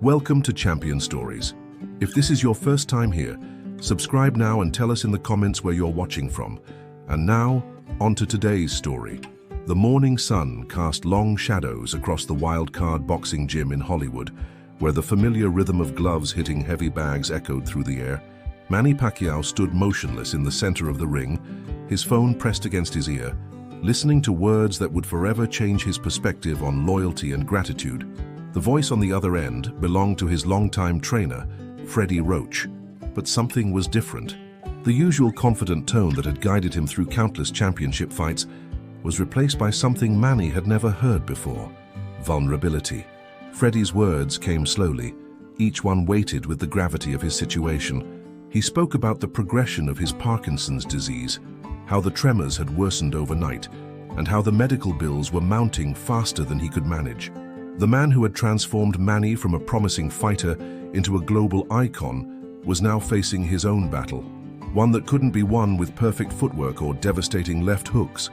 Welcome to Champion Stories. If this is your first time here, subscribe now and tell us in the comments where you're watching from. And now, on to today's story. The morning sun cast long shadows across the wild-card boxing gym in Hollywood, where the familiar rhythm of gloves hitting heavy bags echoed through the air. Manny Pacquiao stood motionless in the center of the ring, his phone pressed against his ear, listening to words that would forever change his perspective on loyalty and gratitude. The voice on the other end belonged to his longtime trainer, Freddie Roach. But something was different. The usual confident tone that had guided him through countless championship fights was replaced by something Manny had never heard before: vulnerability. Freddie's words came slowly, each one weighted with the gravity of his situation. He spoke about the progression of his Parkinson's disease, how the tremors had worsened overnight, and how the medical bills were mounting faster than he could manage. The man who had transformed Manny from a promising fighter into a global icon was now facing his own battle, one that couldn't be won with perfect footwork or devastating left hooks.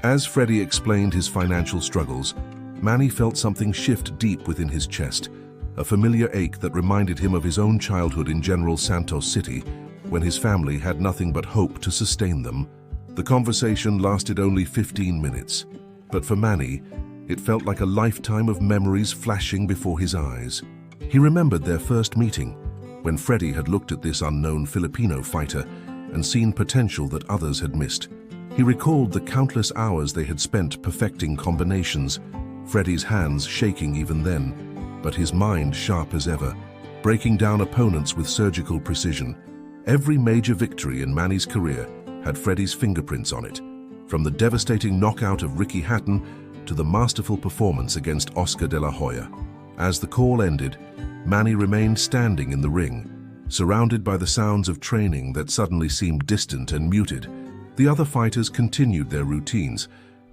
As Freddie explained his financial struggles, Manny felt something shift deep within his chest, a familiar ache that reminded him of his own childhood in General Santos City, when his family had nothing but hope to sustain them. The conversation lasted only 15 minutes, but for Manny, it felt like a lifetime of memories flashing before his eyes. He remembered their first meeting, when Freddie had looked at this unknown Filipino fighter and seen potential that others had missed. He recalled the countless hours they had spent perfecting combinations, Freddie's hands shaking even then, but his mind sharp as ever, breaking down opponents with surgical precision. Every major victory in Manny's career had Freddie's fingerprints on it, from the devastating knockout of Ricky Hatton to the masterful performance against Oscar de la Hoya. As the call ended, Manny remained standing in the ring, surrounded by the sounds of training that suddenly seemed distant and muted. The other fighters continued their routines,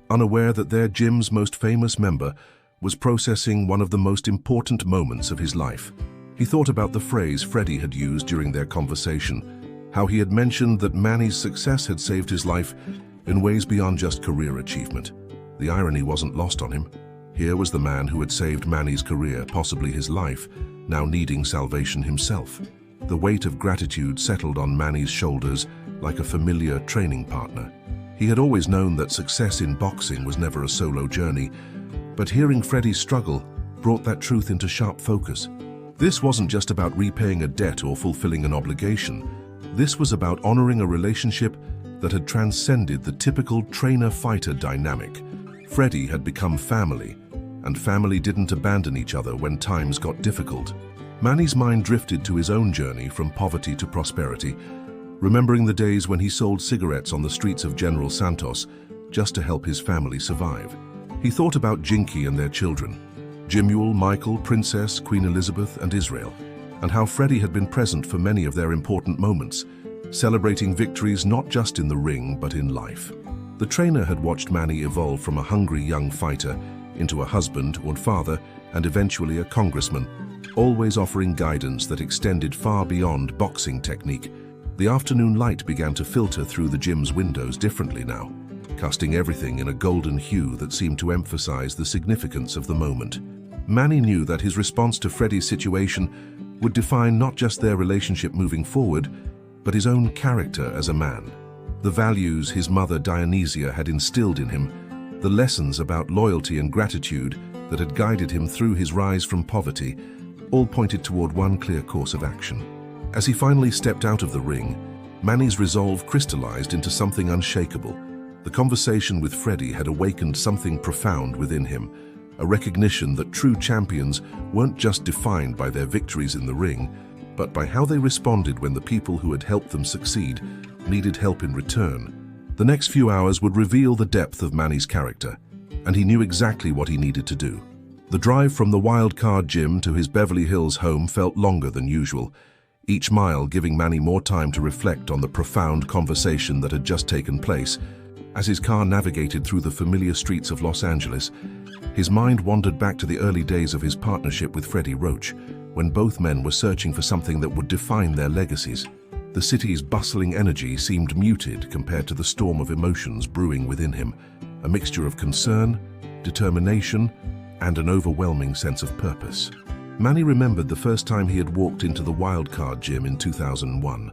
unaware that their gym's most famous member was processing one of the most important moments of his life. He thought about the phrase Freddie had used during their conversation, how he had mentioned that Manny's success had saved his life in ways beyond just career achievement. The irony wasn't lost on him. Here was the man who had saved Manny's career, possibly his life, now needing salvation himself. The weight of gratitude settled on Manny's shoulders like a familiar training partner. He had always known that success in boxing was never a solo journey, but hearing Freddie's struggle brought that truth into sharp focus. This wasn't just about repaying a debt or fulfilling an obligation. This was about honoring a relationship that had transcended the typical trainer-fighter dynamic. Freddie had become family, and family didn't abandon each other when times got difficult. Manny's mind drifted to his own journey from poverty to prosperity, remembering the days when he sold cigarettes on the streets of General Santos just to help his family survive. He thought about Jinky and their children, Jimuel, Michael, Princess, Queen Elizabeth, and Israel, and how Freddie had been present for many of their important moments, celebrating victories not just in the ring but in life. The trainer had watched Manny evolve from a hungry young fighter into a husband or father and eventually a congressman, always offering guidance that extended far beyond boxing technique. The afternoon light began to filter through the gym's windows differently now, casting everything in a golden hue that seemed to emphasize the significance of the moment. Manny knew that his response to Freddie's situation would define not just their relationship moving forward, but his own character as a man. The values his mother Dionysia had instilled in him, the lessons about loyalty and gratitude that had guided him through his rise from poverty, all pointed toward one clear course of action. As he finally stepped out of the ring, Manny's resolve crystallized into something unshakable. The conversation with Freddie had awakened something profound within him, a recognition that true champions weren't just defined by their victories in the ring, but by how they responded when the people who had helped them succeed needed help in return. The next few hours would reveal the depth of Manny's character, and he knew exactly what he needed to do. The drive from the wild-card gym to his Beverly Hills home felt longer than usual, each mile giving Manny more time to reflect on the profound conversation that had just taken place. As his car navigated through the familiar streets of Los Angeles, his mind wandered back to the early days of his partnership with Freddie Roach, when both men were searching for something that would define their legacies. The city's bustling energy seemed muted compared to the storm of emotions brewing within him, a mixture of concern, determination, and an overwhelming sense of purpose. Manny remembered the first time he had walked into the Wildcard gym in 2001,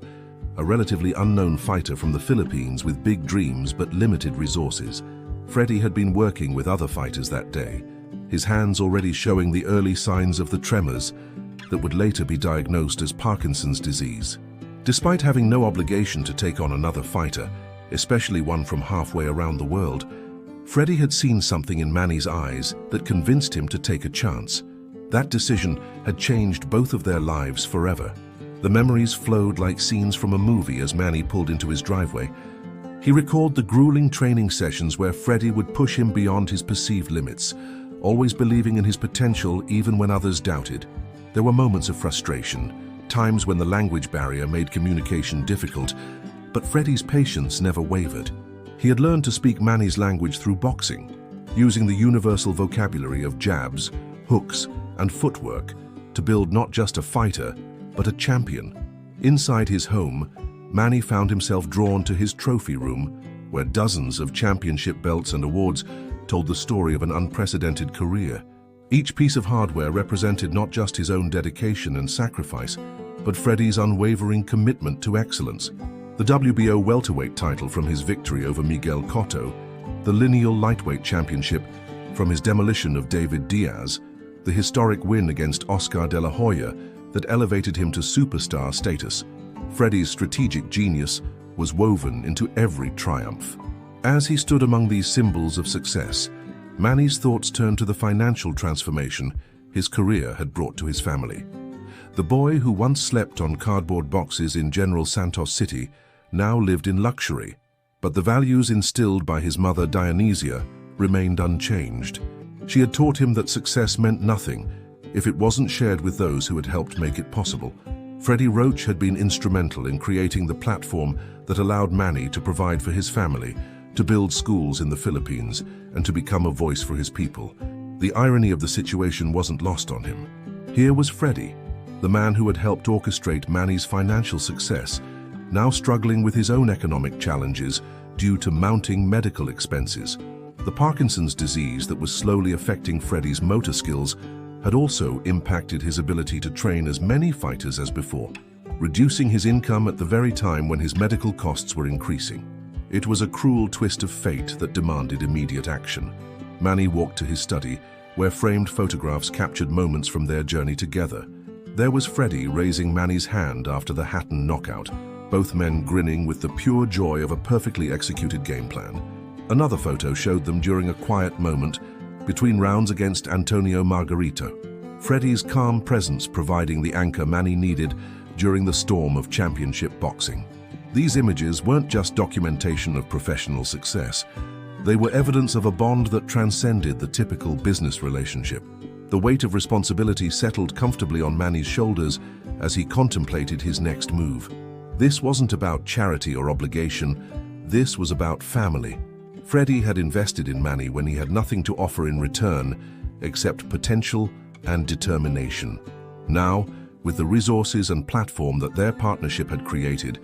a relatively unknown fighter from the Philippines with big dreams but limited resources. Freddie had been working with other fighters that day, his hands already showing the early signs of the tremors that would later be diagnosed as Parkinson's disease. Despite having no obligation to take on another fighter, especially one from halfway around the world, Freddie had seen something in Manny's eyes that convinced him to take a chance. That decision had changed both of their lives forever. The memories flowed like scenes from a movie as Manny pulled into his driveway. He recalled the grueling training sessions where Freddie would push him beyond his perceived limits, always believing in his potential even when others doubted. There were moments of frustration, times when the language barrier made communication difficult, but Freddie's patience never wavered. He had learned to speak Manny's language through boxing, using the universal vocabulary of jabs, hooks, and footwork to build not just a fighter, but a champion. Inside his home, Manny found himself drawn to his trophy room, where dozens of championship belts and awards told the story of an unprecedented career. Each piece of hardware represented not just his own dedication and sacrifice, but Freddie's unwavering commitment to excellence. The WBO welterweight title from his victory over Miguel Cotto, the lineal lightweight championship from his demolition of David Diaz, the historic win against Oscar de la Hoya that elevated him to superstar status. Freddie's strategic genius was woven into every triumph. As he stood among these symbols of success, Manny's thoughts turned to the financial transformation his career had brought to his family. The boy who once slept on cardboard boxes in General Santos City now lived in luxury, but the values instilled by his mother Dionysia remained unchanged. She had taught him that success meant nothing if it wasn't shared with those who had helped make it possible. Freddie Roach had been instrumental in creating the platform that allowed Manny to provide for his family, to build schools in the Philippines, and to become a voice for his people. The irony of the situation wasn't lost on him. Here was Freddie, the man who had helped orchestrate Manny's financial success, now struggling with his own economic challenges due to mounting medical expenses. The Parkinson's disease that was slowly affecting Freddie's motor skills had also impacted his ability to train as many fighters as before, reducing his income at the very time when his medical costs were increasing. It was a cruel twist of fate that demanded immediate action. Manny walked to his study, where framed photographs captured moments from their journey together. There was Freddie raising Manny's hand after the Hatton knockout, both men grinning with the pure joy of a perfectly executed game plan. Another photo showed them during a quiet moment between rounds against Antonio Margarito, Freddie's calm presence providing the anchor Manny needed during the storm of championship boxing. These images weren't just documentation of professional success. They were evidence of a bond that transcended the typical business relationship. The weight of responsibility settled comfortably on Manny's shoulders as he contemplated his next move. This wasn't about charity or obligation. This was about family. Freddie had invested in Manny when he had nothing to offer in return except potential and determination. Now, with the resources and platform that their partnership had created,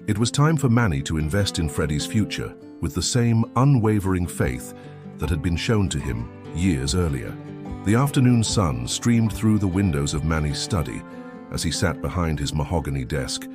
it was time for Manny to invest in Freddie's future with the same unwavering faith that had been shown to him years earlier. The afternoon sun streamed through the windows of Manny's study as he sat behind his mahogany desk,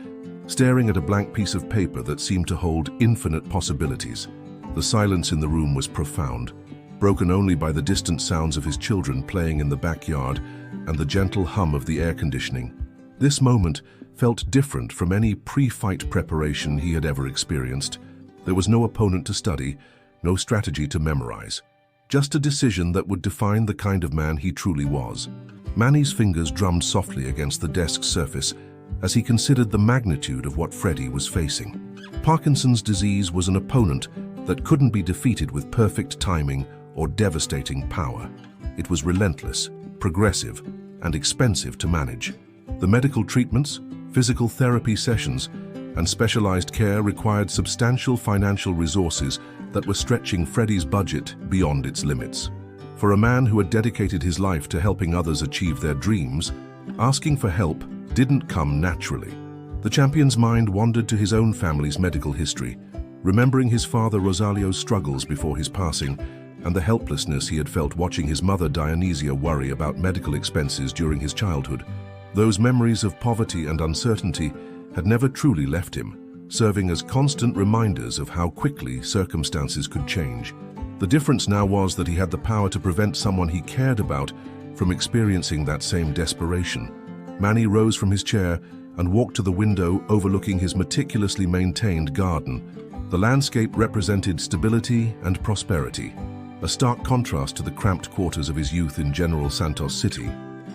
staring at a blank piece of paper that seemed to hold infinite possibilities. The silence in the room was profound, broken only by the distant sounds of his children playing in the backyard and the gentle hum of the air conditioning. This moment felt different from any pre-fight preparation he had ever experienced. There was no opponent to study, no strategy to memorize, just a decision that would define the kind of man he truly was. Manny's fingers drummed softly against the desk's surface as he considered the magnitude of what Freddie was facing. Parkinson's disease was an opponent that couldn't be defeated with perfect timing or devastating power. It was relentless, progressive, and expensive to manage. The medical treatments, physical therapy sessions, and specialized care required substantial financial resources that were stretching Freddie's budget beyond its limits. For a man who had dedicated his life to helping others achieve their dreams, asking for help didn't come naturally. The champion's mind wandered to his own family's medical history, remembering his father Rosalio's struggles before his passing and the helplessness he had felt watching his mother Dionysia worry about medical expenses during his childhood. Those memories of poverty and uncertainty had never truly left him, serving as constant reminders of how quickly circumstances could change. The difference now was that he had the power to prevent someone he cared about from experiencing that same desperation. Manny rose from his chair and walked to the window overlooking his meticulously maintained garden. The landscape represented stability and prosperity, a stark contrast to the cramped quarters of his youth in General Santos City.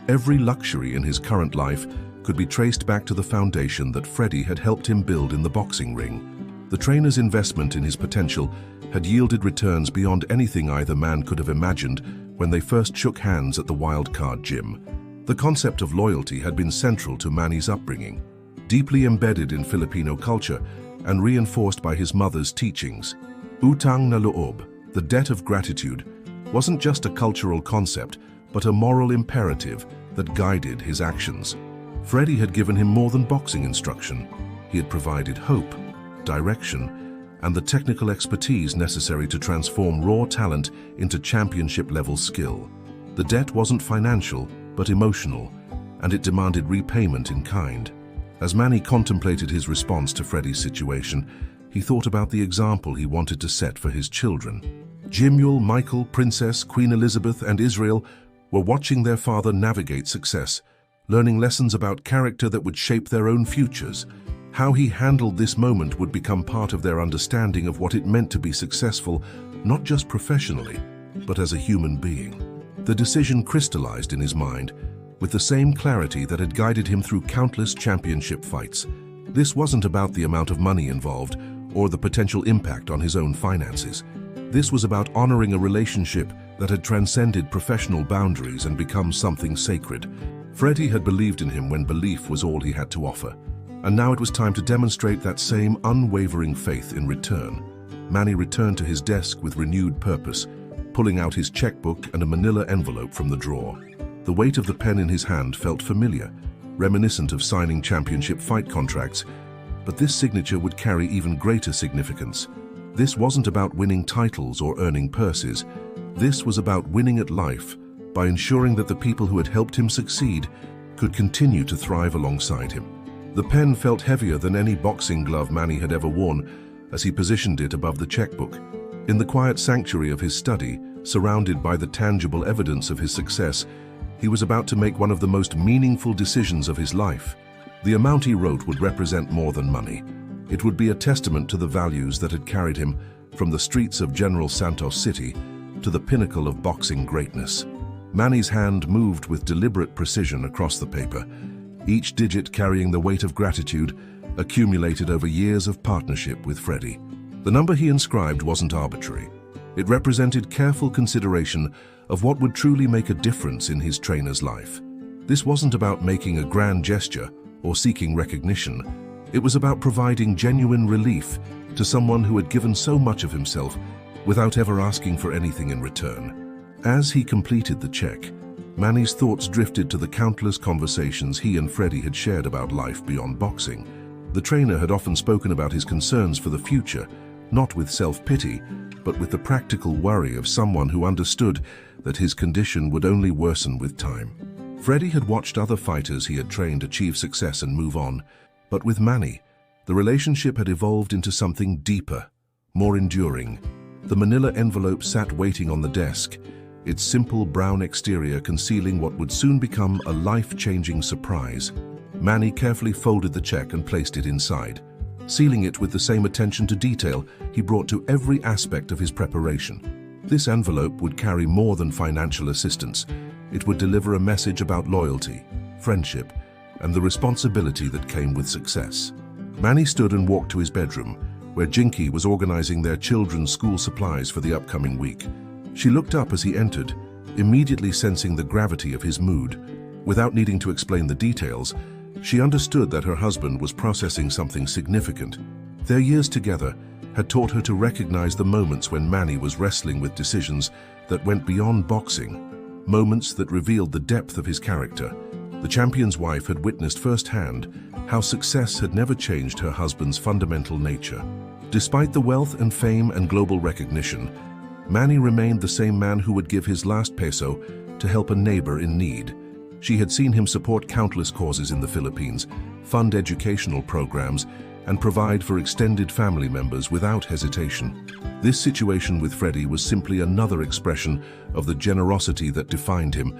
Every luxury in his current life could be traced back to the foundation that Freddie had helped him build in the boxing ring. The trainer's investment in his potential had yielded returns beyond anything either man could have imagined when they first shook hands at the Wildcard gym. The concept of loyalty had been central to Manny's upbringing, deeply embedded in Filipino culture and reinforced by his mother's teachings. Utang na loob, the debt of gratitude, wasn't just a cultural concept, but a moral imperative that guided his actions. Freddie had given him more than boxing instruction. He had provided hope, direction, and the technical expertise necessary to transform raw talent into championship-level skill. The debt wasn't financial, but emotional, and it demanded repayment in kind. As Manny contemplated his response to Freddie's situation, he thought about the example he wanted to set for his children. Jimuel, Michael, Princess, Queen Elizabeth, and Israel were watching their father navigate success, learning lessons about character that would shape their own futures. How he handled this moment would become part of their understanding of what it meant to be successful, not just professionally, but as a human being. The decision crystallized in his mind with the same clarity that had guided him through countless championship fights. This wasn't about the amount of money involved or the potential impact on his own finances. This was about honoring a relationship that had transcended professional boundaries and become something sacred. Freddie had believed in him when belief was all he had to offer, and now it was time to demonstrate that same unwavering faith in return. Manny returned to his desk with renewed purpose, pulling out his checkbook and a manila envelope from the drawer. The weight of the pen in his hand felt familiar, reminiscent of signing championship fight contracts, but this signature would carry even greater significance. This wasn't about winning titles or earning purses. This was about winning at life by ensuring that the people who had helped him succeed could continue to thrive alongside him. The pen felt heavier than any boxing glove Manny had ever worn as he positioned it above the checkbook. In the quiet sanctuary of his study, surrounded by the tangible evidence of his success, he was about to make one of the most meaningful decisions of his life. The amount he wrote would represent more than money. It would be a testament to the values that had carried him from the streets of General Santos City to the pinnacle of boxing greatness. Manny's hand moved with deliberate precision across the paper, each digit carrying the weight of gratitude accumulated over years of partnership with Freddie. The number he inscribed wasn't arbitrary. It represented careful consideration of what would truly make a difference in his trainer's life. This wasn't about making a grand gesture or seeking recognition. It was about providing genuine relief to someone who had given so much of himself without ever asking for anything in return. As he completed the check, Manny's thoughts drifted to the countless conversations he and Freddie had shared about life beyond boxing. The trainer had often spoken about his concerns for the future, not with self-pity, but with the practical worry of someone who understood that his condition would only worsen with time. Freddie had watched other fighters he had trained achieve success and move on, but with Manny, the relationship had evolved into something deeper, more enduring. The manila envelope sat waiting on the desk, its simple brown exterior concealing what would soon become a life-changing surprise. Manny carefully folded the check and placed it inside, sealing it with the same attention to detail he brought to every aspect of his preparation. This envelope would carry more than financial assistance. It would deliver a message about loyalty, friendship, and the responsibility that came with success. Manny stood and walked to his bedroom, where Jinky was organizing their children's school supplies for the upcoming week. She looked up as he entered, immediately sensing the gravity of his mood. Without needing to explain the details, she understood that her husband was processing something significant. Their years together had taught her to recognize the moments when Manny was wrestling with decisions that went beyond boxing, moments that revealed the depth of his character. The champion's wife had witnessed firsthand how success had never changed her husband's fundamental nature. Despite the wealth and fame and global recognition, Manny remained the same man who would give his last peso to help a neighbor in need. She had seen him support countless causes in the Philippines, fund educational programs, and provide for extended family members without hesitation. This situation with Freddie was simply another expression of the generosity that defined him.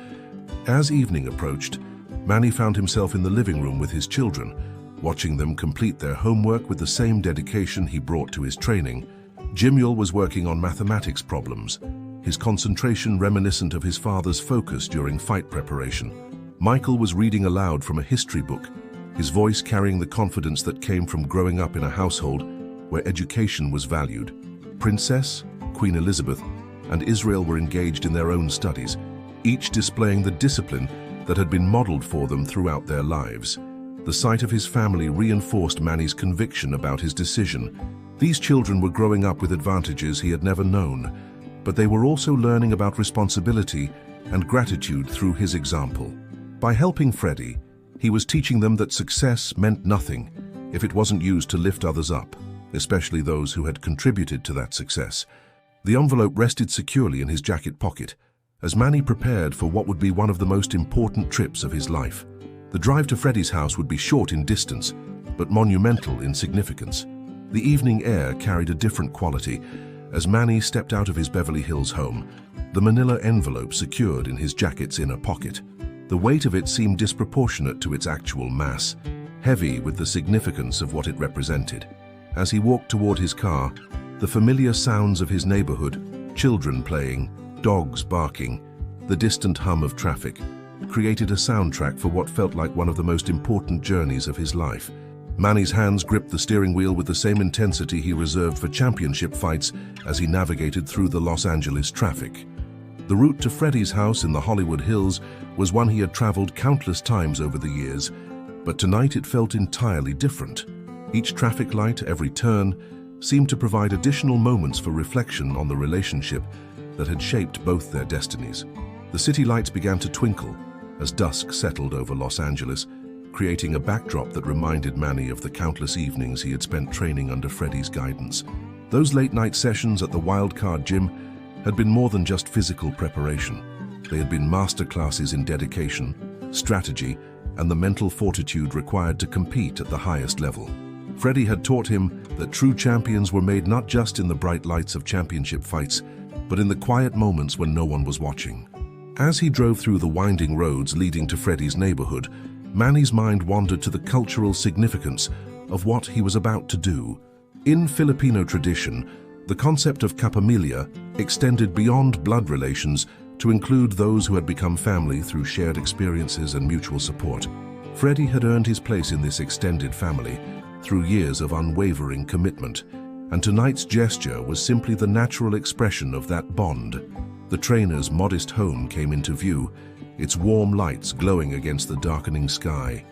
As evening approached, Manny found himself in the living room with his children, watching them complete their homework with the same dedication he brought to his training. Jimuel was working on mathematics problems, his concentration reminiscent of his father's focus during fight preparation. Michael was reading aloud from a history book, his voice carrying the confidence that came from growing up in a household where education was valued. Princess, Queen Elizabeth, and Israel were engaged in their own studies, each displaying the discipline that had been modeled for them throughout their lives. The sight of his family reinforced Manny's conviction about his decision. These children were growing up with advantages he had never known, but they were also learning about responsibility and gratitude through his example. By helping Freddie, he was teaching them that success meant nothing if it wasn't used to lift others up, especially those who had contributed to that success. The envelope rested securely in his jacket pocket, as Manny prepared for what would be one of the most important trips of his life. The drive to Freddie's house would be short in distance, but monumental in significance. The evening air carried a different quality as Manny stepped out of his Beverly Hills home, the manila envelope secured in his jacket's inner pocket. The weight of it seemed disproportionate to its actual mass, heavy with the significance of what it represented. As he walked toward his car, the familiar sounds of his neighborhood, children playing, dogs barking, the distant hum of traffic, created a soundtrack for what felt like one of the most important journeys of his life. Manny's hands gripped the steering wheel with the same intensity he reserved for championship fights as he navigated through the Los Angeles traffic. The route to Freddie's house in the Hollywood Hills was one he had traveled countless times over the years, but tonight it felt entirely different. Each traffic light, every turn, seemed to provide additional moments for reflection on the relationship that had shaped both their destinies. The city lights began to twinkle as dusk settled over Los Angeles, creating a backdrop that reminded Manny of the countless evenings he had spent training under Freddie's guidance. Those late-night sessions at the Wildcard Gym had been more than just physical preparation. They had been masterclasses in dedication, strategy, and the mental fortitude required to compete at the highest level. Freddie had taught him that true champions were made not just in the bright lights of championship fights, but in the quiet moments when no one was watching. As he drove through the winding roads leading to Freddie's neighborhood, Manny's mind wandered to the cultural significance of what he was about to do. In Filipino tradition, the concept of kapamilya extended beyond blood relations to include those who had become family through shared experiences and mutual support. Freddie had earned his place in this extended family through years of unwavering commitment, and tonight's gesture was simply the natural expression of that bond. The trainer's modest home came into view, its warm lights glowing against the darkening sky.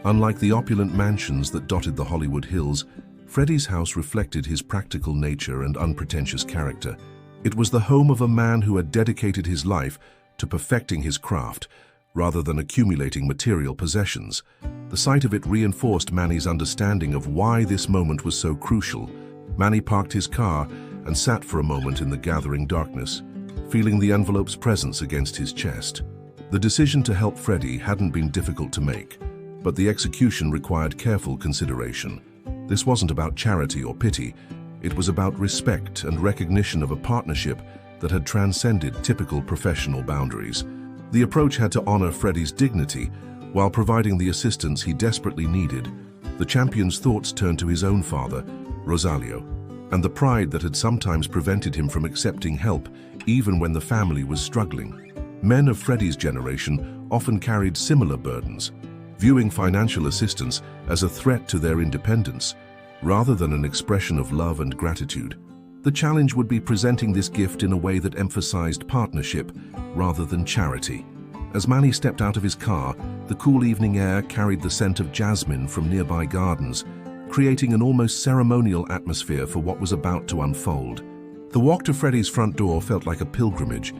Unlike the opulent mansions that dotted the Hollywood Hills, Freddie's house reflected his practical nature and unpretentious character. It was the home of a man who had dedicated his life to perfecting his craft, rather than accumulating material possessions. The sight of it reinforced Manny's understanding of why this moment was so crucial. Manny parked his car and sat for a moment in the gathering darkness, feeling the envelope's presence against his chest. The decision to help Freddie hadn't been difficult to make, but the execution required careful consideration. This wasn't about charity or pity. It was about respect and recognition of a partnership that had transcended typical professional boundaries. The approach had to honor Freddie's dignity while providing the assistance he desperately needed. The champion's thoughts turned to his own father, Rosalio, and the pride that had sometimes prevented him from accepting help even when the family was struggling. Men of Freddie's generation often carried similar burdens, viewing financial assistance as a threat to their independence, rather than an expression of love and gratitude. The challenge would be presenting this gift in a way that emphasized partnership rather than charity. As Manny stepped out of his car, the cool evening air carried the scent of jasmine from nearby gardens, creating an almost ceremonial atmosphere for what was about to unfold. The walk to Freddie's front door felt like a pilgrimage,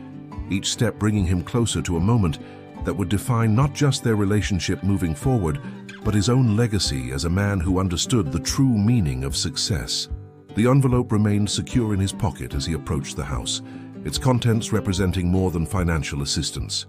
each step bringing him closer to a moment that would define not just their relationship moving forward, but his own legacy as a man who understood the true meaning of success. The envelope remained secure in his pocket as he approached the house, its contents representing more than financial assistance.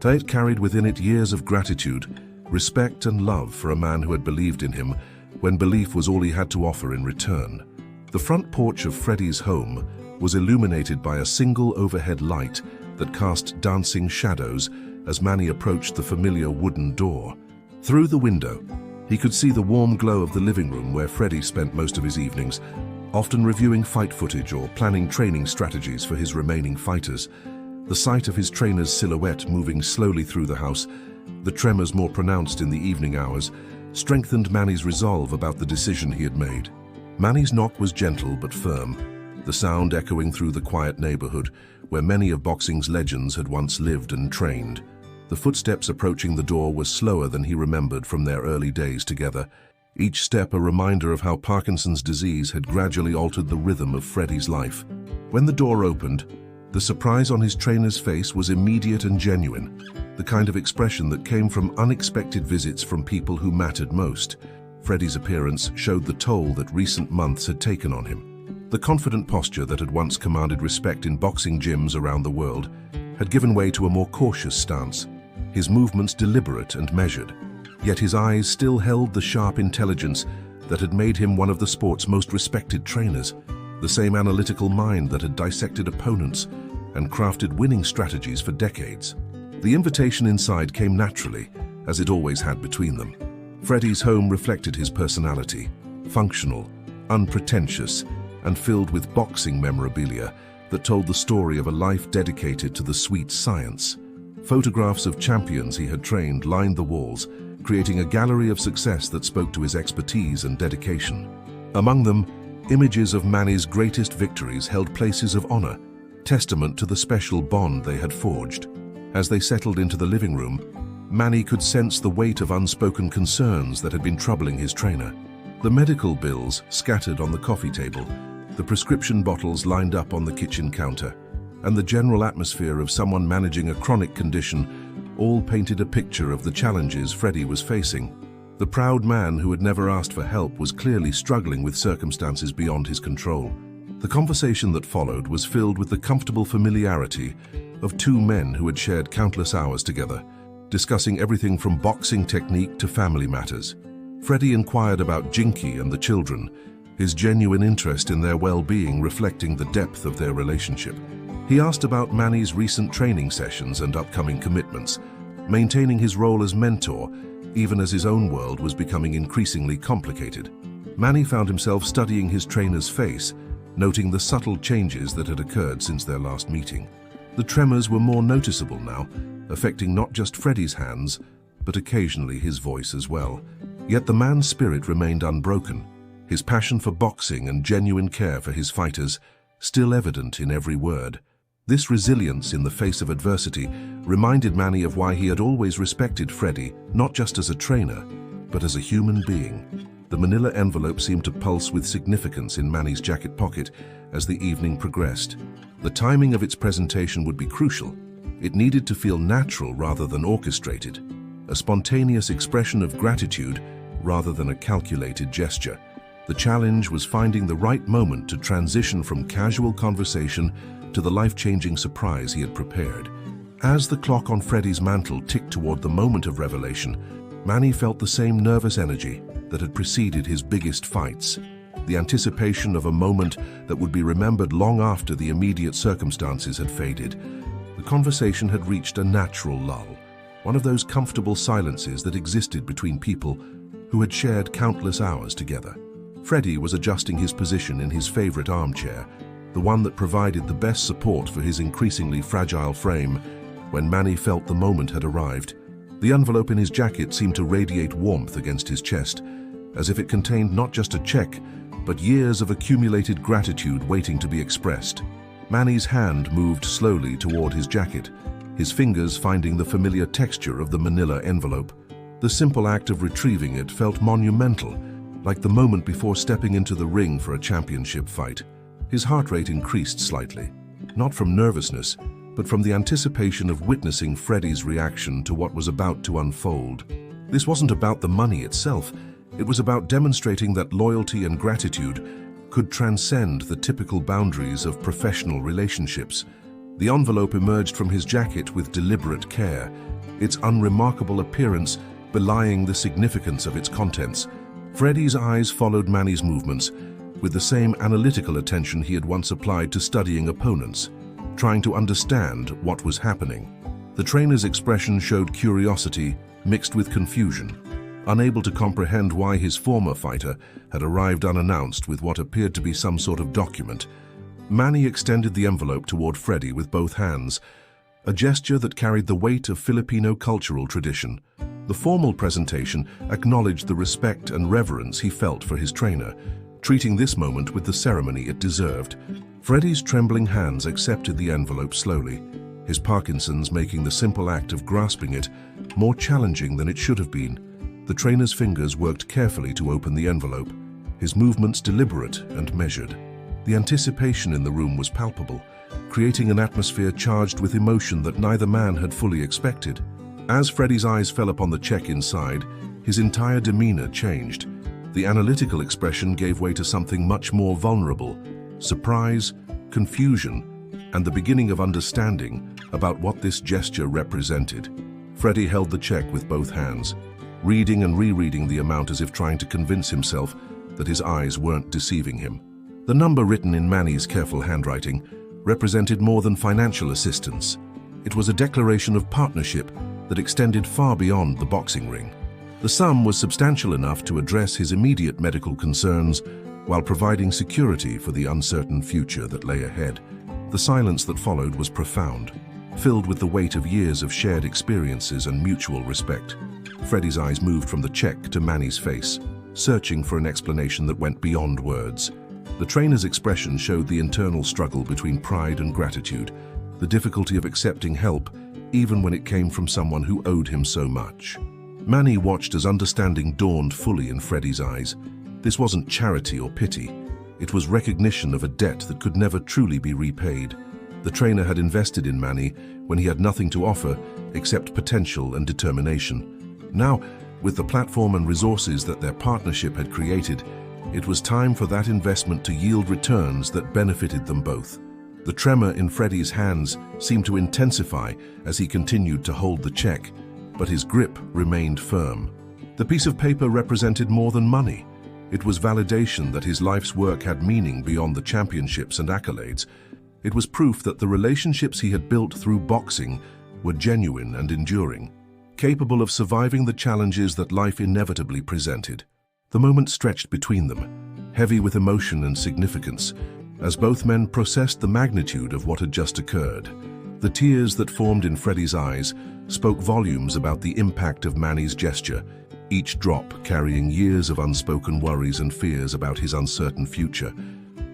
It carried within it years of gratitude, respect and love for a man who had believed in him when belief was all he had to offer in return. The front porch of Freddie's home was illuminated by a single overhead light that cast dancing shadows as Manny approached the familiar wooden door. Through the window, he could see the warm glow of the living room where Freddie spent most of his evenings, often reviewing fight footage or planning training strategies for his remaining fighters. The sight of his trainer's silhouette moving slowly through the house, the tremors more pronounced in the evening hours, strengthened Manny's resolve about the decision he had made. Manny's knock was gentle but firm, the sound echoing through the quiet neighborhood where many of boxing's legends had once lived and trained. The footsteps approaching the door were slower than he remembered from their early days together, each step a reminder of how Parkinson's disease had gradually altered the rhythm of Freddie's life. When the door opened, the surprise on his trainer's face was immediate and genuine, the kind of expression that came from unexpected visits from people who mattered most. Freddie's appearance showed the toll that recent months had taken on him. The confident posture that had once commanded respect in boxing gyms around the world had given way to a more cautious stance, his movements deliberate and measured. Yet his eyes still held the sharp intelligence that had made him one of the sport's most respected trainers, the same analytical mind that had dissected opponents and crafted winning strategies for decades. The invitation inside came naturally, as it always had between them. Freddie's home reflected his personality, functional, unpretentious, and filled with boxing memorabilia that told the story of a life dedicated to the sweet science. Photographs of champions he had trained lined the walls, creating a gallery of success that spoke to his expertise and dedication. Among them, images of Manny's greatest victories held places of honor, testament to the special bond they had forged. As they settled into the living room, Manny could sense the weight of unspoken concerns that had been troubling his trainer. The medical bills scattered on the coffee table, the prescription bottles lined up on the kitchen counter, and the general atmosphere of someone managing a chronic condition all painted a picture of the challenges Freddie was facing. The proud man who had never asked for help was clearly struggling with circumstances beyond his control. The conversation that followed was filled with the comfortable familiarity of two men who had shared countless hours together, discussing everything from boxing technique to family matters. Freddie inquired about Jinky and the children, his genuine interest in their well-being reflecting the depth of their relationship. He asked about Manny's recent training sessions and upcoming commitments, maintaining his role as mentor, even as his own world was becoming increasingly complicated. Manny found himself studying his trainer's face, noting the subtle changes that had occurred since their last meeting. The tremors were more noticeable now, affecting not just Freddie's hands, but occasionally his voice as well. Yet the man's spirit remained unbroken, his passion for boxing and genuine care for his fighters still evident in every word. This resilience in the face of adversity reminded Manny of why he had always respected Freddie, not just as a trainer, but as a human being. The manila envelope seemed to pulse with significance in Manny's jacket pocket as the evening progressed. The timing of its presentation would be crucial. It needed to feel natural rather than orchestrated, a spontaneous expression of gratitude rather than a calculated gesture. The challenge was finding the right moment to transition from casual conversation to the life-changing surprise he had prepared. As the clock on Freddie's mantle ticked toward the moment of revelation, Manny felt the same nervous energy that had preceded his biggest fights, the anticipation of a moment that would be remembered long after the immediate circumstances had faded. The conversation had reached a natural lull, one of those comfortable silences that existed between people who had shared countless hours together. Freddie was adjusting his position in his favorite armchair, the one that provided the best support for his increasingly fragile frame, when Manny felt the moment had arrived. The envelope in his jacket seemed to radiate warmth against his chest, as if it contained not just a check, but years of accumulated gratitude waiting to be expressed. Manny's hand moved slowly toward his jacket, his fingers finding the familiar texture of the manila envelope. The simple act of retrieving it felt monumental, like the moment before stepping into the ring for a championship fight. His heart rate increased slightly, not from nervousness, but from the anticipation of witnessing Freddie's reaction to what was about to unfold. This wasn't about the money itself. It was about demonstrating that loyalty and gratitude could transcend the typical boundaries of professional relationships. The envelope emerged from his jacket with deliberate care, its unremarkable appearance belying the significance of its contents. Freddie's eyes followed Manny's movements with the same analytical attention he had once applied to studying opponents, trying to understand what was happening. The trainer's expression showed curiosity mixed with confusion. Unable to comprehend why his former fighter had arrived unannounced with what appeared to be some sort of document, Manny extended the envelope toward Freddie with both hands, a gesture that carried the weight of Filipino cultural tradition. The formal presentation acknowledged the respect and reverence he felt for his trainer, treating this moment with the ceremony it deserved. Freddie's trembling hands accepted the envelope slowly, his Parkinson's making the simple act of grasping it more challenging than it should have been. The trainer's fingers worked carefully to open the envelope, his movements deliberate and measured. The anticipation in the room was palpable, creating an atmosphere charged with emotion that neither man had fully expected. As Freddie's eyes fell upon the check inside, his entire demeanor changed. The analytical expression gave way to something much more vulnerable: surprise, confusion, and the beginning of understanding about what this gesture represented. Freddie held the check with both hands, reading and rereading the amount as if trying to convince himself that his eyes weren't deceiving him. The number written in Manny's careful handwriting represented more than financial assistance. It was a declaration of partnership that extended far beyond the boxing ring. The sum was substantial enough to address his immediate medical concerns while providing security for the uncertain future that lay ahead. The silence that followed was profound, filled with the weight of years of shared experiences and mutual respect. Freddie's eyes moved from the check to Manny's face, searching for an explanation that went beyond words. The trainer's expression showed the internal struggle between pride and gratitude, the difficulty of accepting help, even when it came from someone who owed him so much. Manny watched as understanding dawned fully in Freddie's eyes. This wasn't charity or pity. It was recognition of a debt that could never truly be repaid. The trainer had invested in Manny when he had nothing to offer except potential and determination. Now, with the platform and resources that their partnership had created, it was time for that investment to yield returns that benefited them both. The tremor in Freddie's hands seemed to intensify as he continued to hold the check, but his grip remained firm. The piece of paper represented more than money. It was validation that his life's work had meaning beyond the championships and accolades. It was proof that the relationships he had built through boxing were genuine and enduring, capable of surviving the challenges that life inevitably presented. The moment stretched between them, heavy with emotion and significance, as both men processed the magnitude of what had just occurred. The tears that formed in Freddie's eyes spoke volumes about the impact of Manny's gesture, each drop carrying years of unspoken worries and fears about his uncertain future.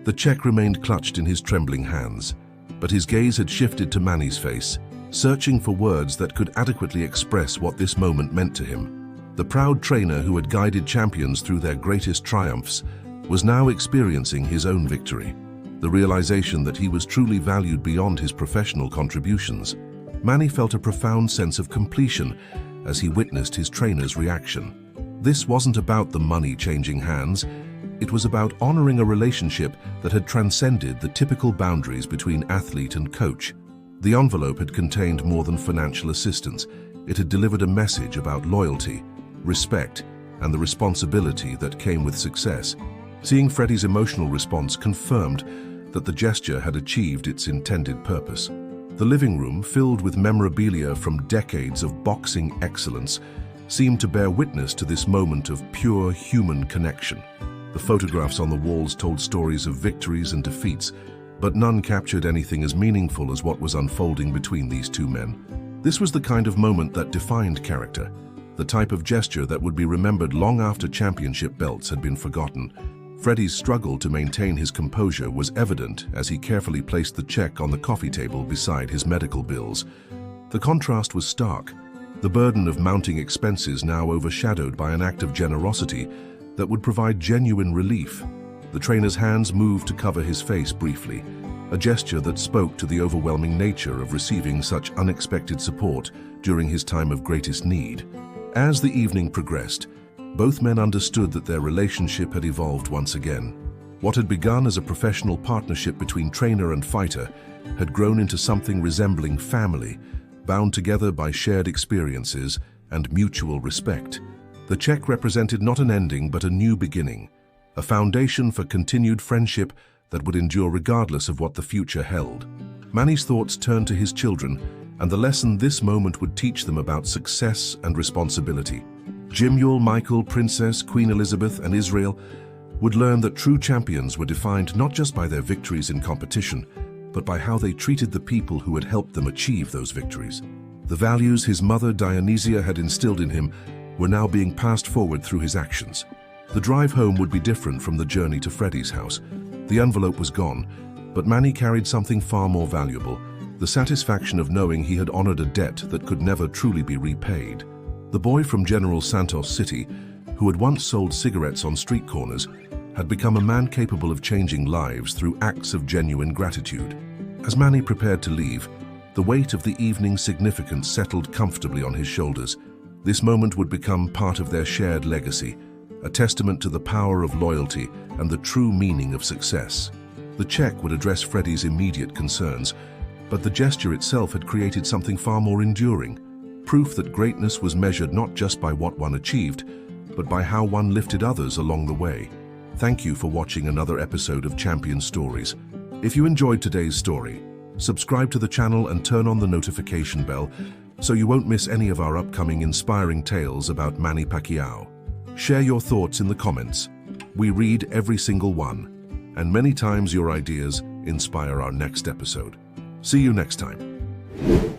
The check remained clutched in his trembling hands, but his gaze had shifted to Manny's face, searching for words that could adequately express what this moment meant to him. The proud trainer who had guided champions through their greatest triumphs was now experiencing his own victory, the realization that he was truly valued beyond his professional contributions. Manny felt a profound sense of completion as he witnessed his trainer's reaction. This wasn't about the money changing hands, it was about honoring a relationship that had transcended the typical boundaries between athlete and coach. The envelope had contained more than financial assistance. It had delivered a message about loyalty, respect, and the responsibility that came with success. Seeing Freddie's emotional response confirmed that the gesture had achieved its intended purpose. The living room, filled with memorabilia from decades of boxing excellence, seemed to bear witness to this moment of pure human connection. The photographs on the walls told stories of victories and defeats, but none captured anything as meaningful as what was unfolding between these two men. This was the kind of moment that defined character, the type of gesture that would be remembered long after championship belts had been forgotten. Freddie's struggle to maintain his composure was evident as he carefully placed the check on the coffee table beside his medical bills. The contrast was stark, the burden of mounting expenses now overshadowed by an act of generosity that would provide genuine relief. The trainer's hands moved to cover his face briefly, a gesture that spoke to the overwhelming nature of receiving such unexpected support during his time of greatest need. As the evening progressed, both men understood that their relationship had evolved once again. What had begun as a professional partnership between trainer and fighter had grown into something resembling family, bound together by shared experiences and mutual respect. The check represented not an ending but a new beginning, a foundation for continued friendship that would endure regardless of what the future held. Manny's thoughts turned to his children and the lesson this moment would teach them about success and responsibility. Jimuel, Michael, Princess, Queen Elizabeth, and Israel would learn that true champions were defined not just by their victories in competition, but by how they treated the people who had helped them achieve those victories. The values his mother, Dionysia, had instilled in him were now being passed forward through his actions. The drive home would be different from the journey to Freddie's house. The envelope was gone, but Manny carried something far more valuable, the satisfaction of knowing he had honored a debt that could never truly be repaid. The boy from General Santos City, who had once sold cigarettes on street corners, had become a man capable of changing lives through acts of genuine gratitude. As Manny prepared to leave, the weight of the evening's significance settled comfortably on his shoulders. This moment would become part of their shared legacy, a testament to the power of loyalty and the true meaning of success. The check would address Freddie's immediate concerns, but the gesture itself had created something far more enduring, proof that greatness was measured not just by what one achieved, but by how one lifted others along the way. Thank you for watching another episode of Champion Stories. If you enjoyed today's story, subscribe to the channel and turn on the notification bell so you won't miss any of our upcoming inspiring tales about Manny Pacquiao. Share your thoughts in the comments. We read every single one, and many times your ideas inspire our next episode. See you next time.